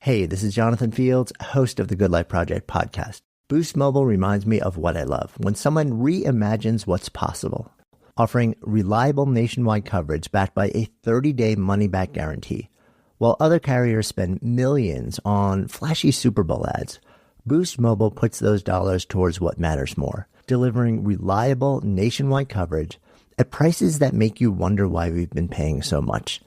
Hey, this is Jonathan Fields, host of the Good Life Project podcast. Boost Mobile reminds me of what I love, when someone reimagines what's possible. Offering reliable nationwide coverage backed by a 30-day money-back guarantee. While other carriers spend millions on flashy Super Bowl ads, Boost Mobile puts those dollars towards what matters more, delivering reliable nationwide coverage at prices that make you wonder why we've been paying so much.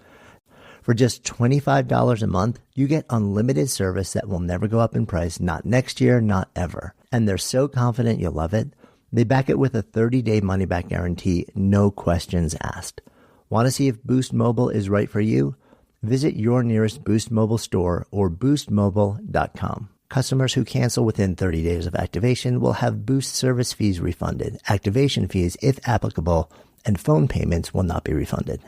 For just $25 a month, you get unlimited service that will never go up in price, not next year, not ever. And they're so confident you'll love it, they back it with a 30-day money-back guarantee, no questions asked. Want to see if Boost Mobile is right for you? Visit your nearest Boost Mobile store or boostmobile.com. Customers who cancel within 30 days of activation will have Boost service fees refunded, activation fees if applicable, and phone payments will not be refunded.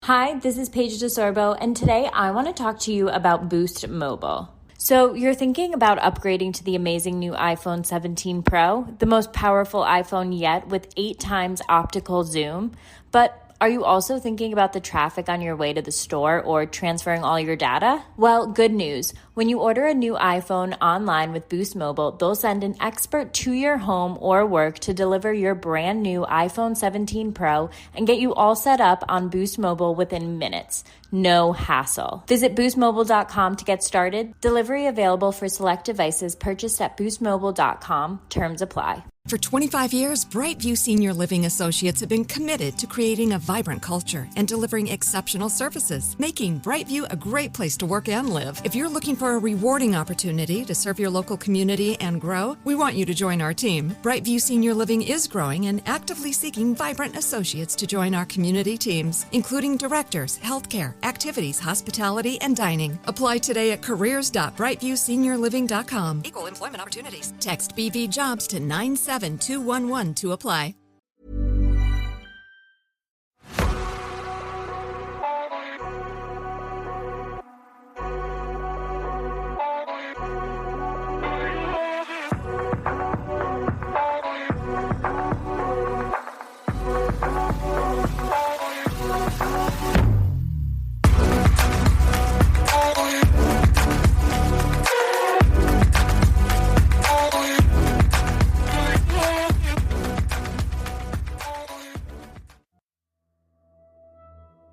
Hi, this is Paige DeSorbo, and today I want to talk to you about Boost Mobile. So you're thinking about upgrading to the amazing new iPhone 17 Pro, the most powerful iPhone yet with 8 times optical zoom, but are you also thinking about the traffic on your way to the store or transferring all your data? Well, good news. When you order a new iPhone online with Boost Mobile, they'll send an expert to your home or work to deliver your brand new iPhone 17 Pro and get you all set up on Boost Mobile within minutes. No hassle. Visit boostmobile.com to get started. Delivery available for select devices purchased at boostmobile.com. Terms apply. For 25 years, Brightview Senior Living Associates have been committed to creating a vibrant culture and delivering exceptional services, making Brightview a great place to work and live. If you're looking for a rewarding opportunity to serve your local community and grow, we want you to join our team. Brightview Senior Living is growing and actively seeking vibrant associates to join our community teams, including directors, healthcare, activities, hospitality, and dining. Apply today at careers.brightviewseniorliving.com. Equal employment opportunities. Text BV Jobs to 97211 to apply.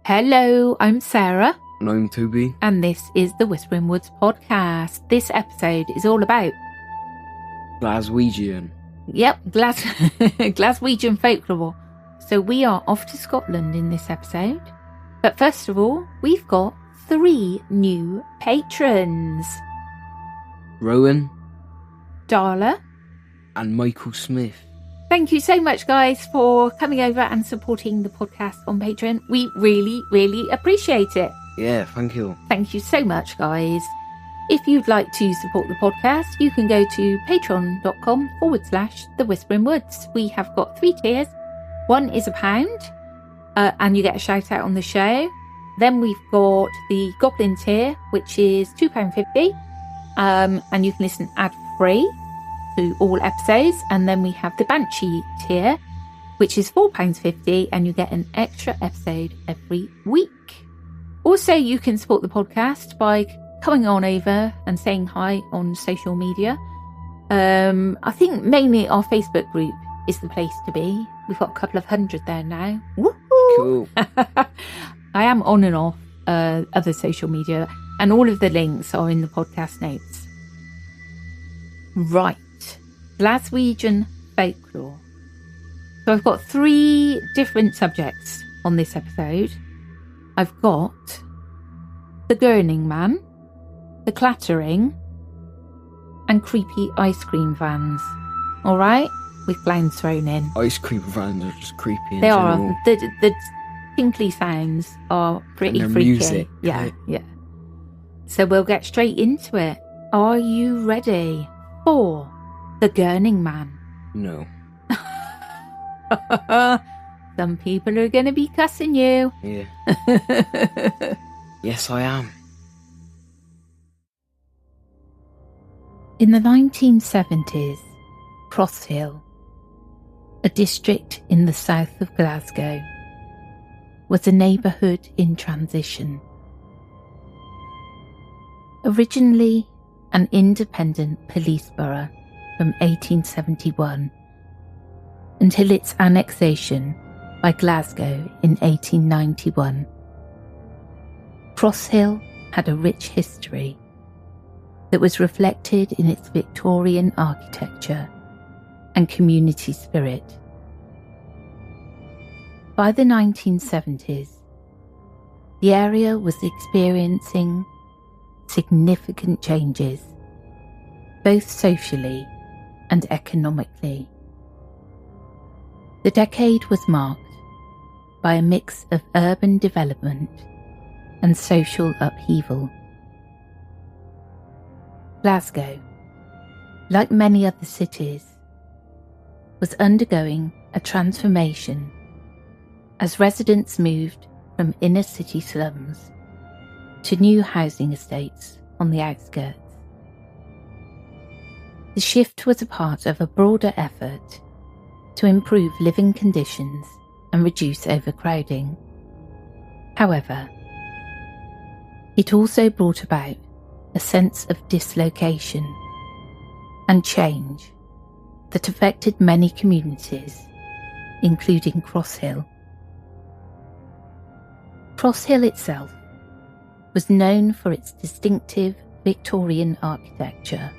Hello, I'm Sarah. And I'm Toby. And this is the Whispering Woods podcast. This episode is all about Glaswegian. Yep, Glaswegian folklore. So we are off to Scotland in this episode. But first of all, we've got 3 new patrons. Rowan. Darla. And Michael Smith. Thank you so much, guys, for coming over and supporting the podcast on Patreon. We really, really appreciate it. Yeah, thank you. Thank you so much, guys. If you'd like to support the podcast, you can go to patreon.com/The Whispering Woods. We have got 3 tiers. One is £1, and you get a shout out on the show. Then we've got the Goblin tier, which is £2.50, and you can listen ad-free to all episodes. And then we have the Banshee tier, which is £4.50, and you get an extra episode every week. Also, you can support the podcast by coming on over and saying hi on social media. I think mainly our Facebook group is the place to be. We've got a couple of hundred there now. Woohoo! Cool. I am on and off other social media, and all of the links are in the podcast notes. Right. Glaswegian folklore. So I've got 3 different subjects on this episode. I've got the Gurning man, the Clattering, and creepy ice cream vans. All right, with clowns thrown in. Ice cream vans are just creepy. They are. The tinkly sounds are pretty and freaky. Music. Yeah. So we'll get straight into it. Are you ready for the Gurning man? No. Some people are going to be cussing you. Yeah. Yes, I am. In the 1970s, Crosshill, a district in the south of Glasgow, was a neighbourhood in transition. Originally an independent police borough from 1871 until its annexation by Glasgow in 1891, Cross Hill had a rich history that was reflected in its Victorian architecture and community spirit. By the 1970s, the area was experiencing significant changes, both socially and economically. The decade was marked by a mix of urban development and social upheaval. Glasgow, like many other cities, was undergoing a transformation as residents moved from inner city slums to new housing estates on the outskirts. The shift was a part of a broader effort to improve living conditions and reduce overcrowding. However, it also brought about a sense of dislocation and change that affected many communities, including Cross Hill. Cross Hill itself was known for its distinctive Victorian architecture,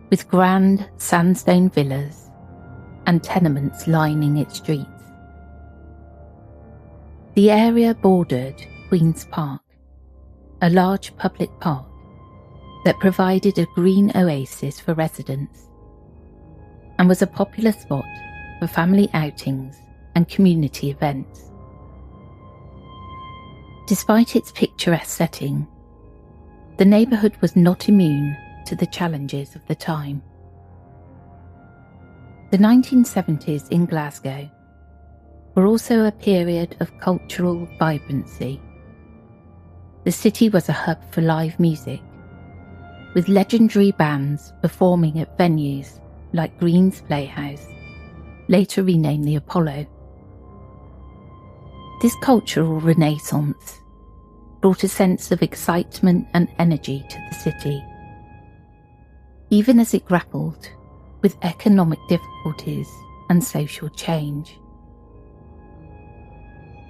with grand sandstone villas and tenements lining its streets. The area bordered Queen's Park, a large public park that provided a green oasis for residents and was a popular spot for family outings and community events. Despite its picturesque setting, the neighbourhood was not immune to the challenges of the time. The 1970s in Glasgow were also a period of cultural vibrancy. The city was a hub for live music, with legendary bands performing at venues like Green's Playhouse, later renamed the Apollo. This cultural renaissance brought a sense of excitement and energy to the city, even as it grappled with economic difficulties and social change.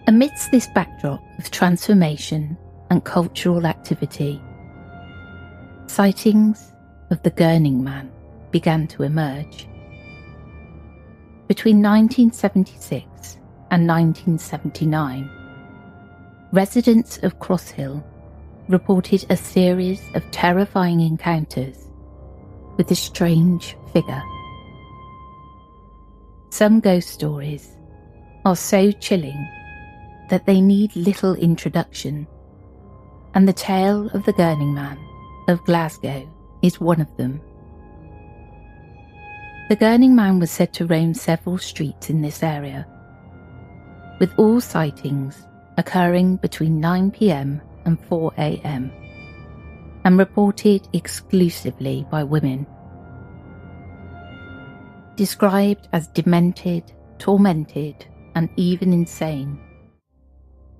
Amidst this backdrop of transformation and cultural activity, sightings of the Gurning Man began to emerge. Between 1976 and 1979, residents of Cross Hill reported a series of terrifying encounters with a strange figure. Some ghost stories are so chilling that they need little introduction, and the tale of the Gurning Man of Glasgow is one of them. The Gurning Man was said to roam several streets in this area, with all sightings occurring between 9 p.m. and 4 a.m, and reported exclusively by women. Described as demented, tormented, and even insane,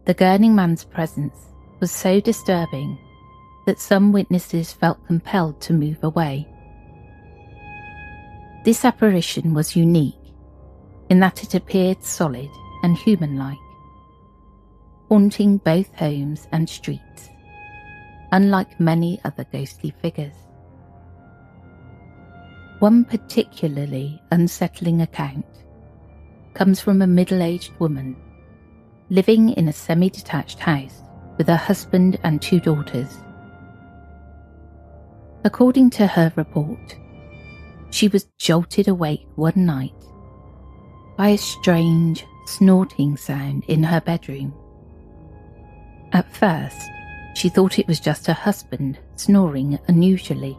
the Gurning Man's presence was so disturbing that some witnesses felt compelled to move away. This apparition was unique in that it appeared solid and human-like, haunting both homes and streets, unlike many other ghostly figures. One particularly unsettling account comes from a middle-aged woman living in a semi-detached house with her husband and 2 daughters. According to her report, she was jolted awake one night by a strange snorting sound in her bedroom. At first, she thought it was just her husband snoring unusually.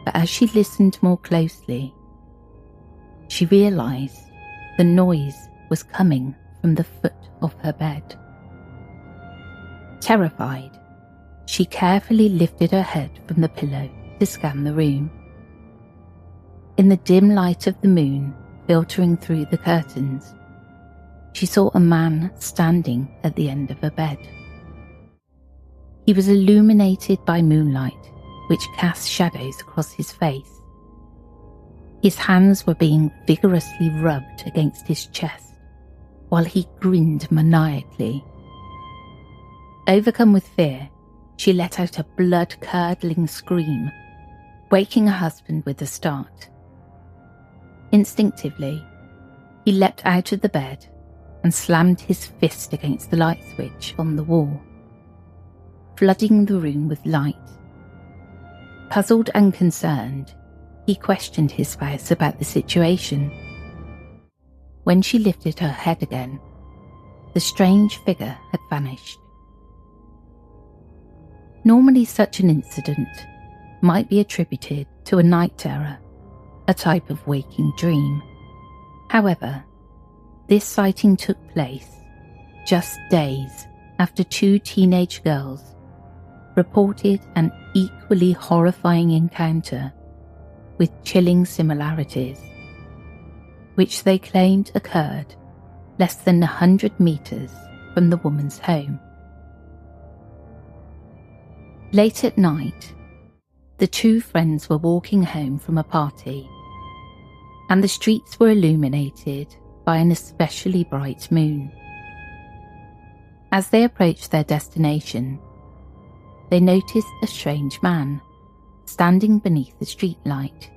But as she listened more closely, she realised the noise was coming from the foot of her bed. Terrified, she carefully lifted her head from the pillow to scan the room. In the dim light of the moon filtering through the curtains, she saw a man standing at the end of her bed. He was illuminated by moonlight, which cast shadows across his face. His hands were being vigorously rubbed against his chest, while he grinned maniacally. Overcome with fear, she let out a blood-curdling scream, waking her husband with a start. Instinctively, he leapt out of the bed and slammed his fist against the light switch on the wall, flooding the room with light. Puzzled and concerned, he questioned his spouse about the situation. When she lifted her head again, the strange figure had vanished. Normally, such an incident might be attributed to a night terror, a type of waking dream. However, this sighting took place just days after two teenage girls reported an equally horrifying encounter with chilling similarities, which they claimed occurred less than 100 meters from the woman's home. Late at night, the two friends were walking home from a party, and the streets were illuminated by an especially bright moon. As they approached their destination, they noticed a strange man standing beneath the streetlight.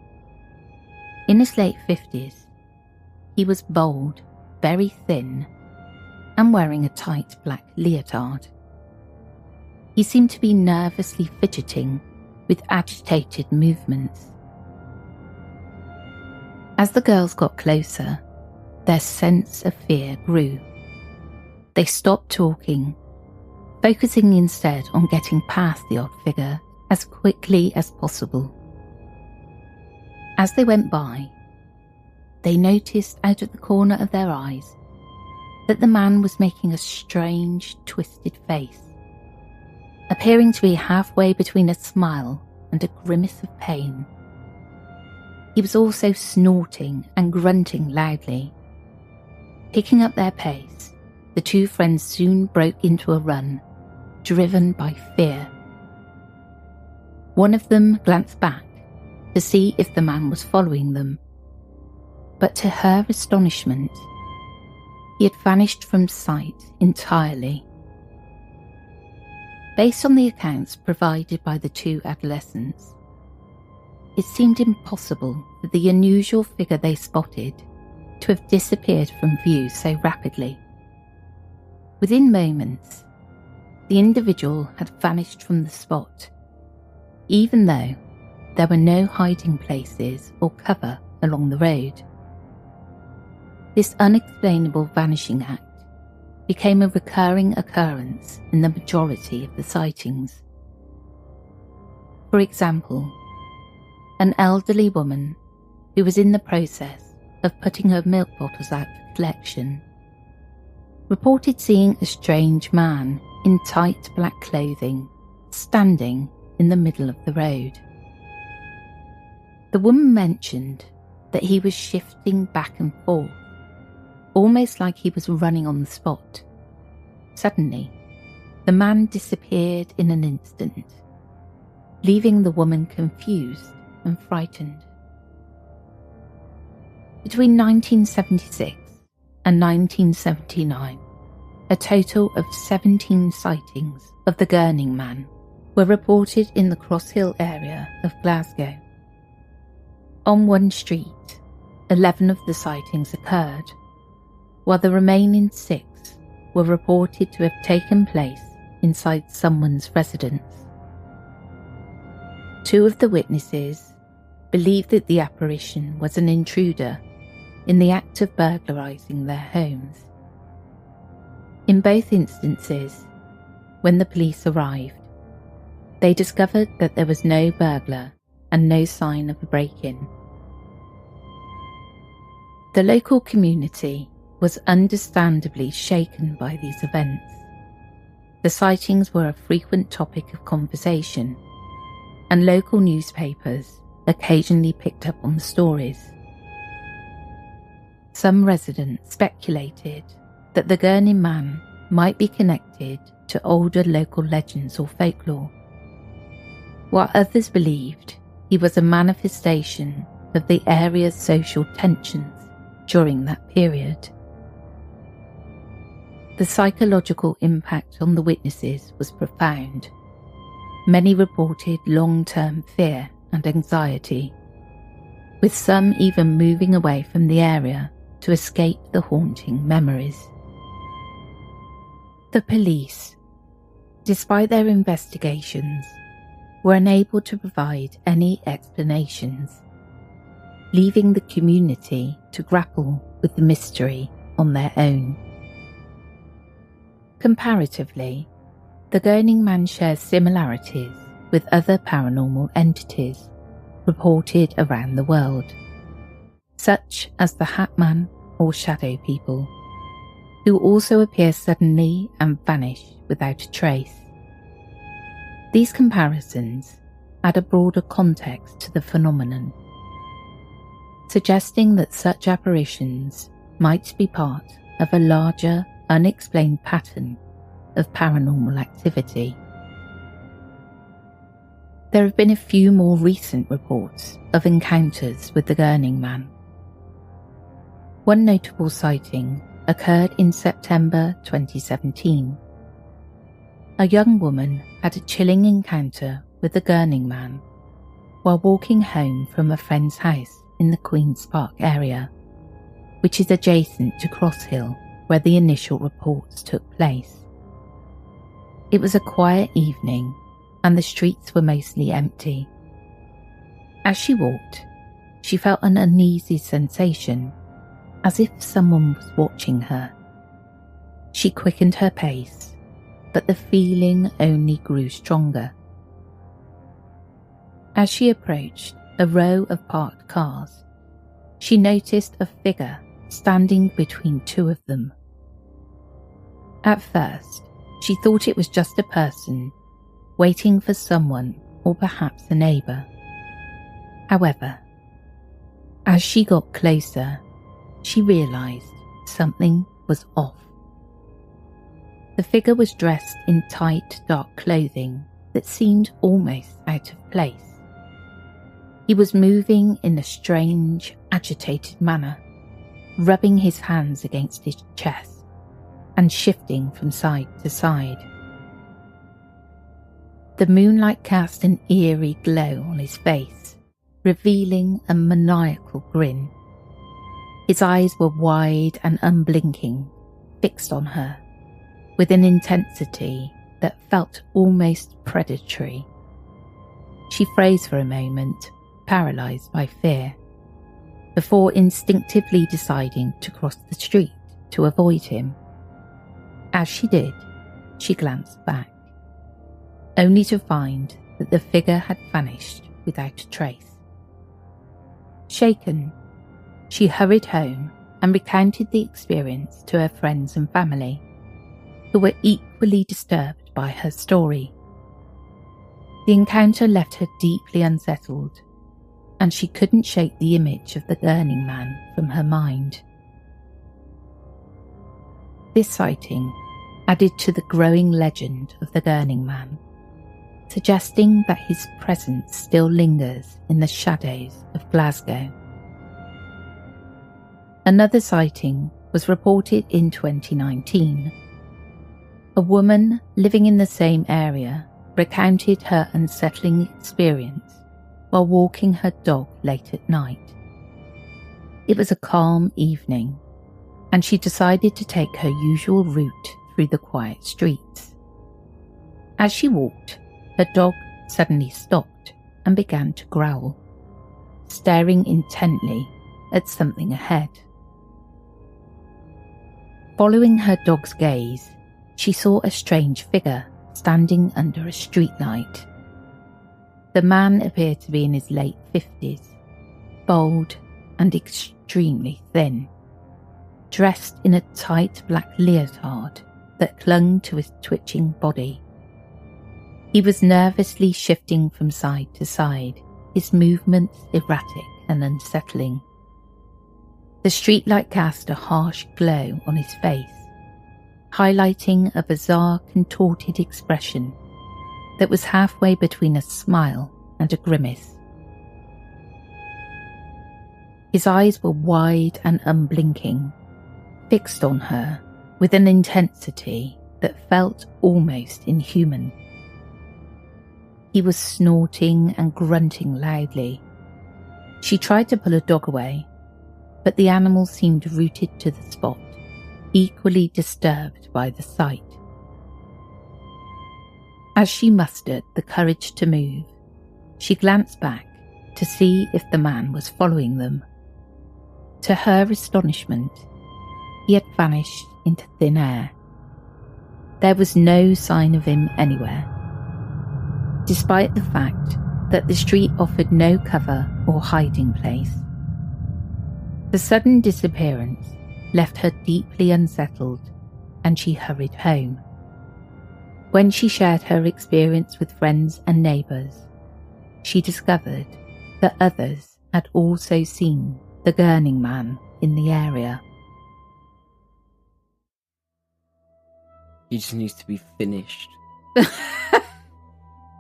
In his late 50s, he was bald, very thin, and wearing a tight black leotard. He seemed to be nervously fidgeting with agitated movements. As the girls got closer, their sense of fear grew. They stopped talking, focusing instead on getting past the odd figure as quickly as possible. As they went by, they noticed out of the corner of their eyes that the man was making a strange, twisted face, appearing to be halfway between a smile and a grimace of pain. He was also snorting and grunting loudly. Picking up their pace, the two friends soon broke into a run, driven by fear. One of them glanced back to see if the man was following them, but to her astonishment, he had vanished from sight entirely. Based on the accounts provided by the two adolescents, it seemed impossible for the unusual figure they spotted to have disappeared from view so rapidly. Within moments, the individual had vanished from the spot, even though there were no hiding places or cover along the road. This unexplainable vanishing act became a recurring occurrence in the majority of the sightings. For example, an elderly woman who was in the process of putting her milk bottles out for collection reported seeing a strange man in tight black clothing standing in the middle of the road. The woman mentioned that he was shifting back and forth, almost like he was running on the spot. Suddenly, the man disappeared in an instant, leaving the woman confused and frightened. Between 1976 and 1979, a total of 17 sightings of the Gurning man were reported in the Cross Hill area of Glasgow. On one street, 11 of the sightings occurred, while the remaining 6 were reported to have taken place inside someone's residence. 2 of the witnesses believed that the apparition was an intruder in the act of burglarizing their homes. In both instances, when the police arrived, they discovered that there was no burglar and no sign of a break-in. The local community was understandably shaken by these events. The sightings were a frequent topic of conversation, and local newspapers occasionally picked up on the stories. Some residents speculated that the Gurning man might be connected to older local legends or folklore, while others believed he was a manifestation of the area's social tensions during that period. The psychological impact on the witnesses was profound. Many reported long-term fear and anxiety, with some even moving away from the area to escape the haunting memories. The police, despite their investigations, were unable to provide any explanations, leaving the community to grapple with the mystery on their own. Comparatively, the Gurning man shares similarities with other paranormal entities reported around the world, such as the Hat Man or Shadow People, who also appear suddenly and vanish without a trace. These comparisons add a broader context to the phenomenon, suggesting that such apparitions might be part of a larger, unexplained pattern of paranormal activity. There have been a few more recent reports of encounters with the Gurning man. One notable sighting occurred in September 2017. A young woman had a chilling encounter with the Gurning man while walking home from a friend's house in the Queen's Park area, which is adjacent to Cross Hill where the initial reports took place. It was a quiet evening and the streets were mostly empty. As she walked, she felt an uneasy sensation, as if someone was watching her. She quickened her pace, but the feeling only grew stronger. As she approached a row of parked cars, she noticed a figure standing between two of them. At first, she thought it was just a person waiting for someone or perhaps a neighbour. However, as she got closer, she realised something was off. The figure was dressed in tight, dark clothing that seemed almost out of place. He was moving in a strange, agitated manner, rubbing his hands against his chest and shifting from side to side. The moonlight cast an eerie glow on his face, revealing a maniacal grin. His eyes were wide and unblinking, fixed on her, with an intensity that felt almost predatory. She froze for a moment, paralysed by fear, before instinctively deciding to cross the street to avoid him. As she did, she glanced back, only to find that the figure had vanished without a trace. Shaken, she hurried home and recounted the experience to her friends and family, who were equally disturbed by her story. The encounter left her deeply unsettled, and she couldn't shake the image of the Gurning man from her mind. This sighting added to the growing legend of the Gurning man, suggesting that his presence still lingers in the shadows of Glasgow. Another sighting was reported in 2019. A woman living in the same area recounted her unsettling experience while walking her dog late at night. It was a calm evening, and she decided to take her usual route through the quiet streets. As she walked, her dog suddenly stopped and began to growl, staring intently at something ahead. Following her dog's gaze, she saw a strange figure standing under a streetlight. The man appeared to be in his late 50s, bold and extremely thin, dressed in a tight black leotard that clung to his twitching body. He was nervously shifting from side to side, his movements erratic and unsettling. The streetlight cast a harsh glow on his face, highlighting a bizarre, contorted expression that was halfway between a smile and a grimace. His eyes were wide and unblinking, fixed on her with an intensity that felt almost inhuman. He was snorting and grunting loudly. She tried to pull a dog away, but the animal seemed rooted to the spot, equally disturbed by the sight. As she mustered the courage to move, she glanced back to see if the man was following them. To her astonishment, he had vanished into thin air. There was no sign of him anywhere, despite the fact that the street offered no cover or hiding place. The sudden disappearance left her deeply unsettled, and she hurried home. When she shared her experience with friends and neighbours, she discovered that others had also seen the Gurning man in the area. He just needs to be finished.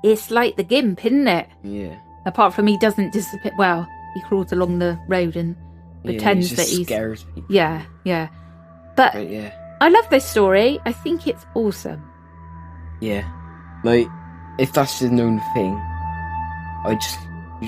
It's like the Gimp, isn't it? Yeah. Apart from he doesn't disappear. Well, he crawls along the road and pretends he that just he's... scares people. Yeah. But yeah. I love this story. I think it's awesome. Yeah. Like, if that's the known thing, you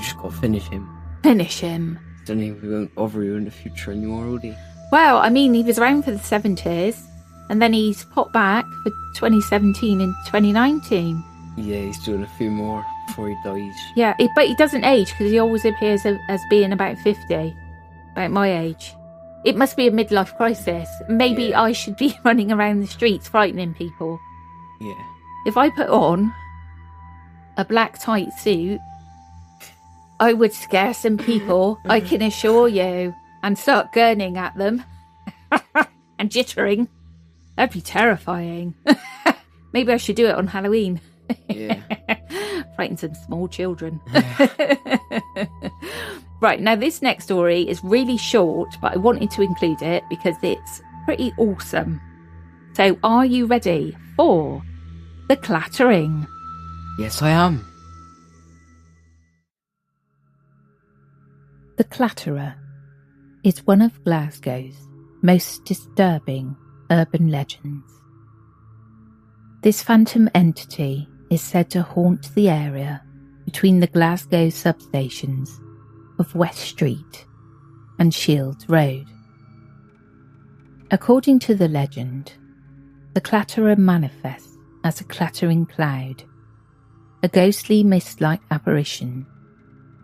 just gotta finish him. Finish him. Then he won't bother you in the future anymore, will he? Well, I mean, he was around for the 70s, and then he's popped back for 2017 and 2019. Yeah, he's doing a few more before he dies. Yeah, but he doesn't age because he always appears as being about 50, about my age. It must be a midlife crisis. Maybe I should be running around the streets frightening people. Yeah. If I put on a black tight suit, I would scare some people, I can assure you, and start gurning at them and jittering. That'd be terrifying. Maybe I should do it on Halloween. Yeah. Frighten some small children. Right, now this next story is really short, but I wanted to include it because it's pretty awesome. So are you ready for the Clattering? Yes, I am. The Clatterer is one of Glasgow's most disturbing urban legends. This phantom entity is said to haunt the area between the Glasgow substations of West Street and Shields Road. According to the legend, the Clatterer manifests as a clattering cloud, a ghostly mist-like apparition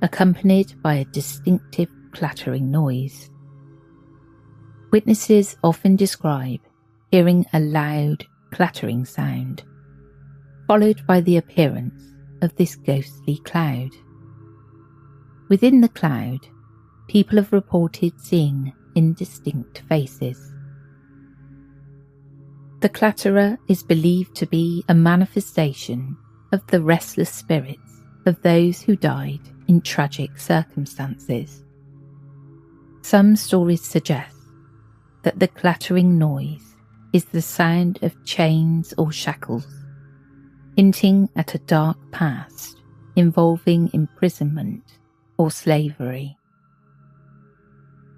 accompanied by a distinctive clattering noise. Witnesses often describe hearing a loud clattering sound, followed by the appearance of this ghostly cloud. Within the cloud, people have reported seeing indistinct faces. The Clatterer is believed to be a manifestation of the restless spirits of those who died in tragic circumstances. Some stories suggest that the clattering noise is the sound of chains or shackles, hinting at a dark past involving imprisonment or slavery.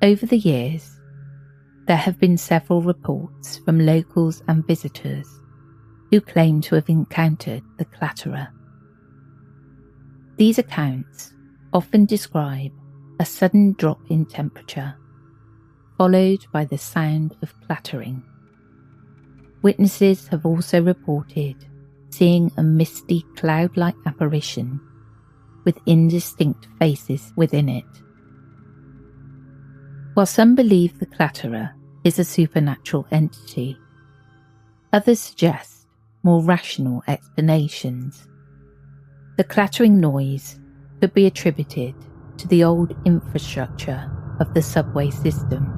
Over the years, there have been several reports from locals and visitors who claim to have encountered the Clatterer. These accounts often describe a sudden drop in temperature, followed by the sound of clattering. Witnesses have also reported seeing a misty cloud-like apparition with indistinct faces within it. While some believe the Clatterer is a supernatural entity, others suggest more rational explanations. The clattering noise could be attributed to the old infrastructure of the subway system,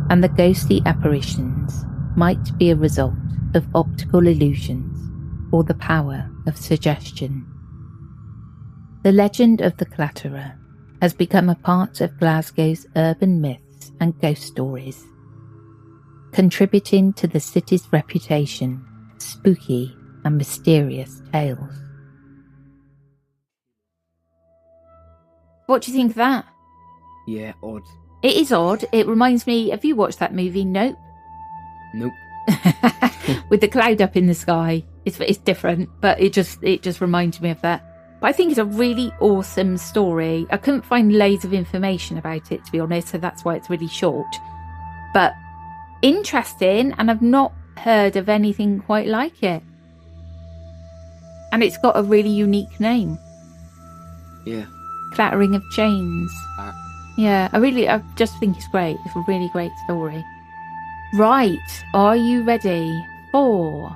and the ghostly apparitions might be a result of optical illusions or the power of suggestion. The legend of the Clatterer has become a part of Glasgow's urban myths and ghost stories. contributing to the city's reputation for spooky and mysterious tales. What do you think of that? Yeah, odd. It is odd. It reminds me, have you watched that movie, Nope? Nope. With the cloud up in the sky. It's different, but it just reminds me of that. But I think it's a really awesome story. I couldn't find loads of information about it, to be honest, so that's why it's really short. But interesting, and I've not heard of anything quite like it. And it's got a really unique name. Yeah. Clattering of Chains. Yeah, I just think it's great. It's a really great story. Right, are you ready for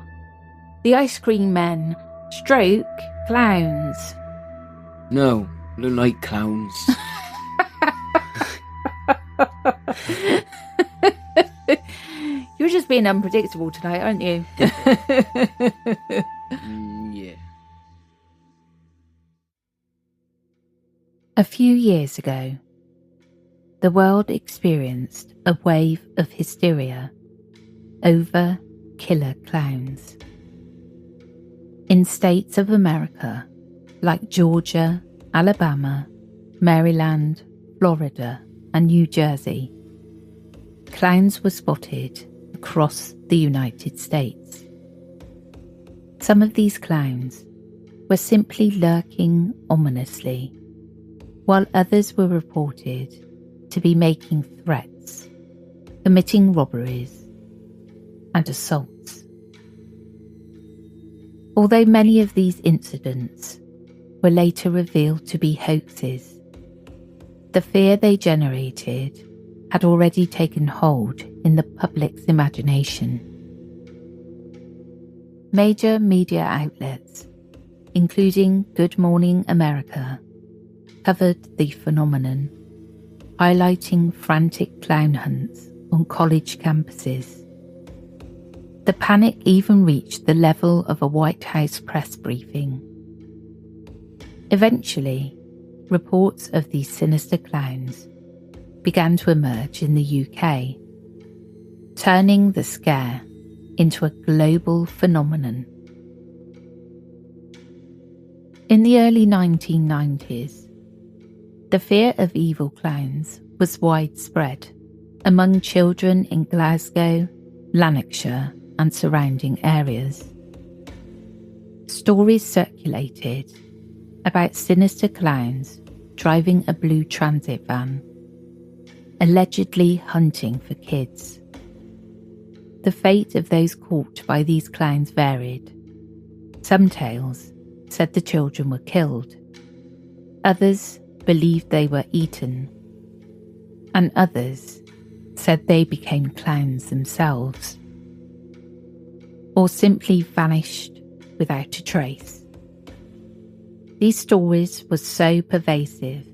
the Ice Cream Men stroke clowns? No, I don't like clowns. You're just being unpredictable tonight, aren't you? Yeah. A few years ago, the world experienced a wave of hysteria over killer clowns. In states of America like Georgia, Alabama, Maryland, Florida, and New Jersey, clowns were spotted across the United States. Some of these clowns were simply lurking ominously, while others were reported to be making threats, committing robberies, and assaults. Although many of these incidents were later revealed to be hoaxes, the fear they generated had already taken hold in the public's imagination. Major media outlets, including Good Morning America, covered the phenomenon, highlighting frantic clown hunts on college campuses. The panic even reached the level of a White House press briefing. Eventually, reports of these sinister clowns began to emerge in the UK, turning the scare into a global phenomenon. In the early 1990s, the fear of evil clowns was widespread among children in Glasgow, Lanarkshire, and surrounding areas. Stories circulated about sinister clowns driving a blue transit van, allegedly hunting for kids. The fate of those caught by these clowns varied. Some tales said the children were killed. Others believed they were eaten. And others said they became clowns themselves, or simply vanished without a trace. These stories were so pervasive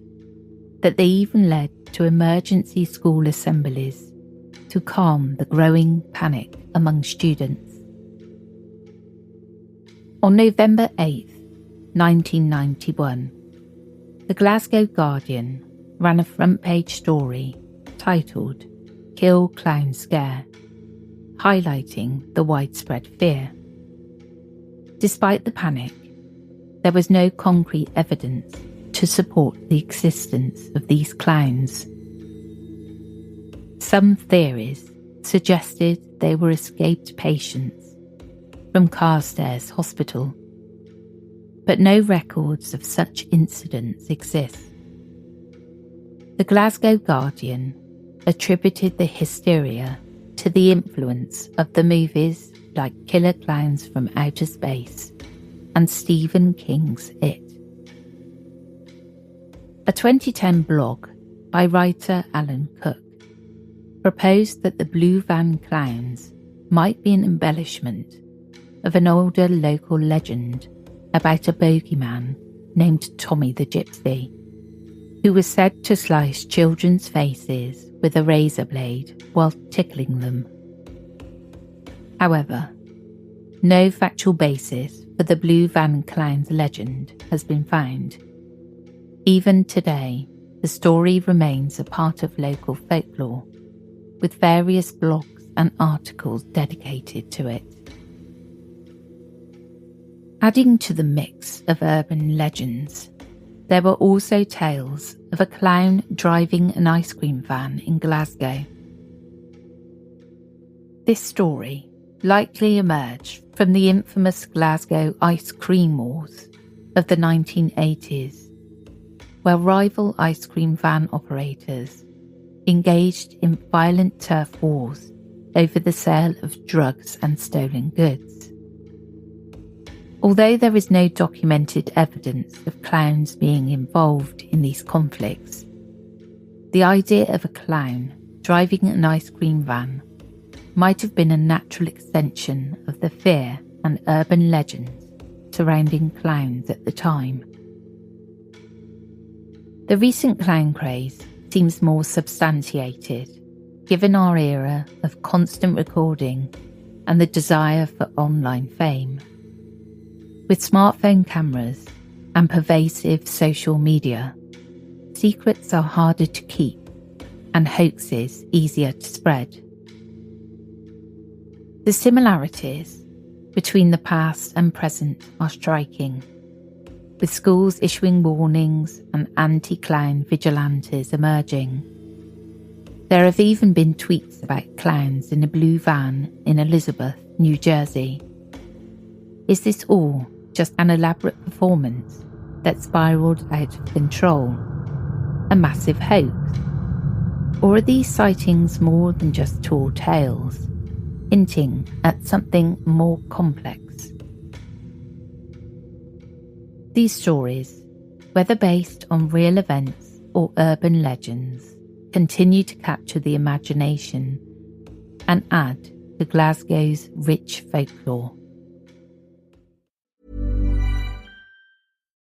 that they even led to emergency school assemblies to calm the growing panic among students. On November 8th, 1991, the Glasgow Guardian ran a front-page story titled "Kill Clown Scare," highlighting the widespread fear. Despite the panic, there was no concrete evidence to support the existence of these clowns. Some theories suggested they were escaped patients from Carstairs Hospital, but no records of such incidents exist. The Glasgow Guardian attributed the hysteria to the influence of the movies like Killer Clowns from Outer Space and Stephen King's It. A 2010 blog by writer Alan Cook proposed that the Blue Van Clowns might be an embellishment of an older local legend about a bogeyman named Tommy the Gypsy, who was said to slice children's faces with a razor blade while tickling them. However, no factual basis for the Blue Van Clowns legend has been found. Even today, the story remains a part of local folklore, with various blogs and articles dedicated to it. Adding to the mix of urban legends, there were also tales of a clown driving an ice cream van in Glasgow. This story likely emerged from the infamous Glasgow ice cream wars of the 1980s, where rival ice cream van operators engaged in violent turf wars over the sale of drugs and stolen goods. Although there is no documented evidence of clowns being involved in these conflicts, the idea of a clown driving an ice cream van might have been a natural extension of the fear and urban legends surrounding clowns at the time. The recent clown craze seems more substantiated, given our era of constant recording and the desire for online fame. With smartphone cameras and pervasive social media, secrets are harder to keep and hoaxes easier to spread. The similarities between the past and present are striking, with schools issuing warnings and anti-clown vigilantes emerging. There have even been tweets about clowns in a blue van in Elizabeth, New Jersey. Is this all just an elaborate performance that spiralled out of control? A massive hoax? Or are these sightings more than just tall tales, hinting at something more complex? These stories, whether based on real events or urban legends, continue to capture the imagination and add to Glasgow's rich folklore.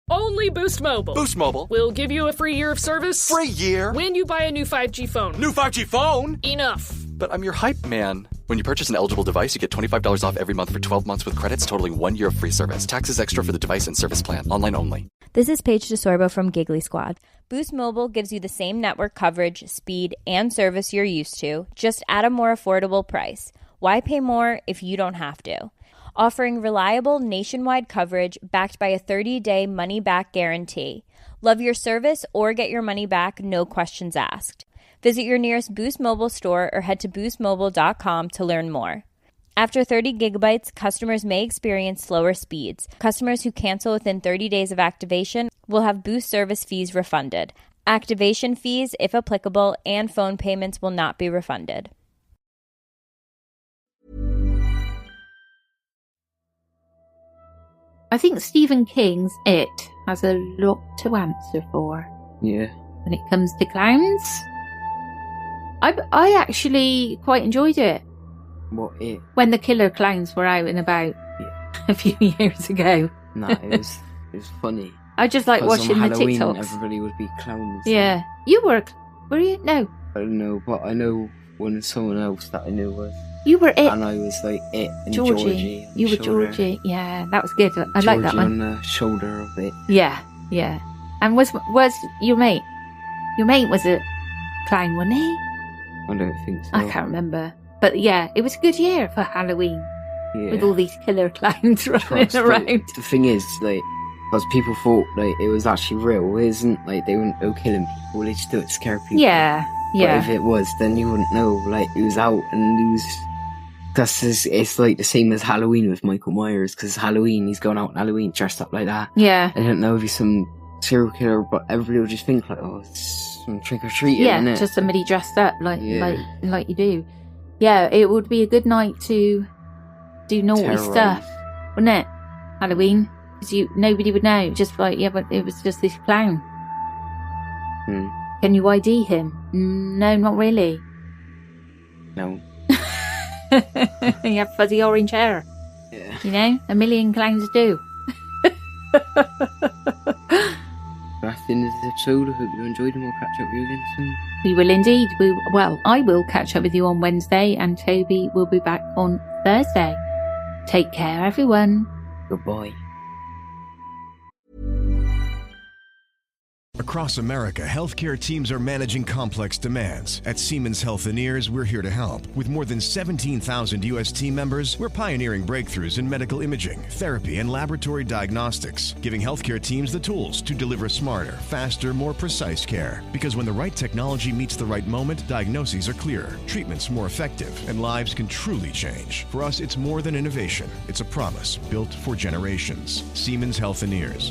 Only Boost Mobile. Boost Mobile We'll give you a free year of service. free year. When you buy a new 5G phone. New 5G phone. Enough. But I'm your hype man. When you purchase an eligible device, you get $25 off every month for 12 months with credits totaling 1 year of free service. Taxes extra for the device and service plan. Online only. This is Paige DeSorbo from Giggly Squad. Boost Mobile gives you the same network coverage, speed, and service you're used to, just at a more affordable price. Why pay more if you don't have to? Offering reliable nationwide coverage backed by a 30-day money-back guarantee. Love your service or get your money back, no questions asked. Visit your nearest Boost Mobile store or head to boostmobile.com to learn more. After 30 gigabytes, customers may experience slower speeds. Customers who cancel within 30 days of activation will have Boost service fees refunded. Activation fees, if applicable, and phone payments will not be refunded. I think Stephen King's It has a lot to answer for. Yeah. When it comes to clowns. I actually quite enjoyed it. What, It? When the killer clowns were out and about a few years ago. No, it was funny. I just like 'Cause watching on the Halloween, TikToks. everybody would be clowns. Yeah. You were you? No. I don't know, but I know when someone else that I knew was. You were It. And I was like It and Georgie. on the You were shoulder. Georgie. Yeah, that was good. I like that Georgie one. on the shoulder of It. Yeah. And was your mate? Your mate was a clown, wasn't he? I don't think so. I can't remember. But yeah, it was a good year for Halloween. Yeah. With all these killer clowns running Trust, but around. The thing is, like, because people thought like it was actually real, it isn't like they wouldn't go killing people, they just do it to scare people. Yeah. But if it was, then you wouldn't know, like, he was out and he was. It's like the same as Halloween with Michael Myers, because Halloween, he's going out on Halloween dressed up like that. Yeah. I don't know if he's some serial killer, but everybody will just think like, oh, it's some trick or treating, Yeah, isn't it? just somebody dressed up like Yeah. you do. Yeah, it would be a good night to do naughty Terrorise. stuff, wouldn't it? Halloween, because nobody would know. Just like, yeah, but it was just this clown. Hmm. Can you ID him? No, not really. No. You have fuzzy orange hair. Yeah. You know, a million clowns do. That's the end of this episode. I hope you enjoyed and we'll catch up with you again soon. We will indeed. I will catch up with you on Wednesday, and Toby will be back on Thursday. Take care, everyone. Goodbye. Across America, healthcare teams are managing complex demands. At Siemens Healthineers, we're here to help. With more than 17,000 U.S. team members, we're pioneering breakthroughs in medical imaging, therapy, and laboratory diagnostics, giving healthcare teams the tools to deliver smarter, faster, more precise care. Because when the right technology meets the right moment, diagnoses are clearer, treatments more effective, and lives can truly change. For us, it's more than innovation. It's a promise built for generations. Siemens Healthineers.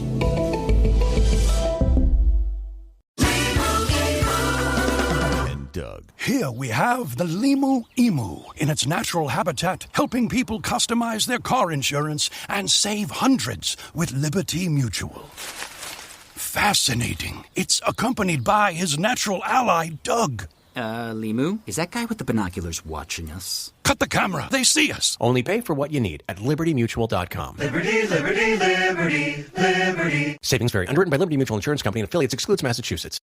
Doug. Here we have the Limu Emu in its natural habitat, helping people customize their car insurance and save hundreds with Liberty Mutual. Fascinating. It's accompanied by his natural ally, Doug. Limu, is that guy with the binoculars watching us? Cut the camera. They see us. Only pay for what you need at libertymutual.com. Liberty, liberty, liberty, liberty. Savings vary. Underwritten by Liberty Mutual Insurance Company and affiliates. Excludes Massachusetts.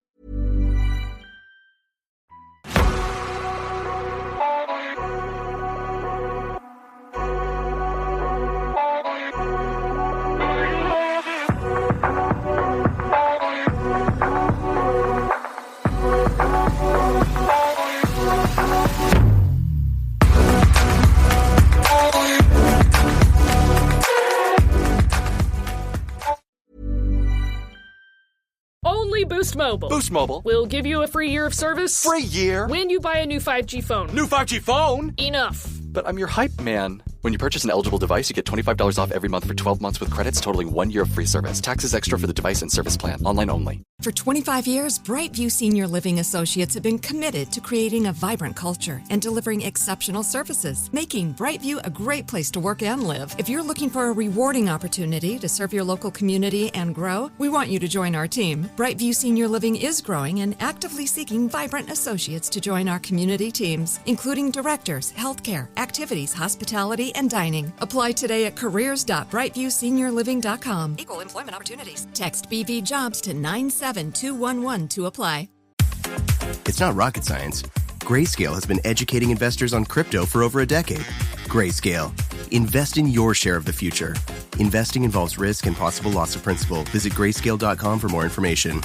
Only Boost Mobile. Boost Mobile. We'll give you a free year of service. Free year? When you buy a new 5G phone. New 5G phone? Enough. But I'm your hype man. When you purchase an eligible device, you get $25 off every month for 12 months with credits totaling 1 year of free service. Taxes extra for the device and service plan. Online only. For 25 years, Brightview Senior Living Associates have been committed to creating a vibrant culture and delivering exceptional services, making Brightview a great place to work and live. If you're looking for a rewarding opportunity to serve your local community and grow, we want you to join our team. Brightview Senior Living is growing and actively seeking vibrant associates to join our community teams, including directors, healthcare, activities, hospitality, and dining. Apply today at careers.brightviewseniorliving.com. Equal employment opportunities. Text BV Jobs to 97211 to apply. It's not rocket science. Grayscale has been educating investors on crypto for over a decade. Grayscale. Invest in your share of the future. Investing involves risk and possible loss of principal. Visit grayscale.com for more information.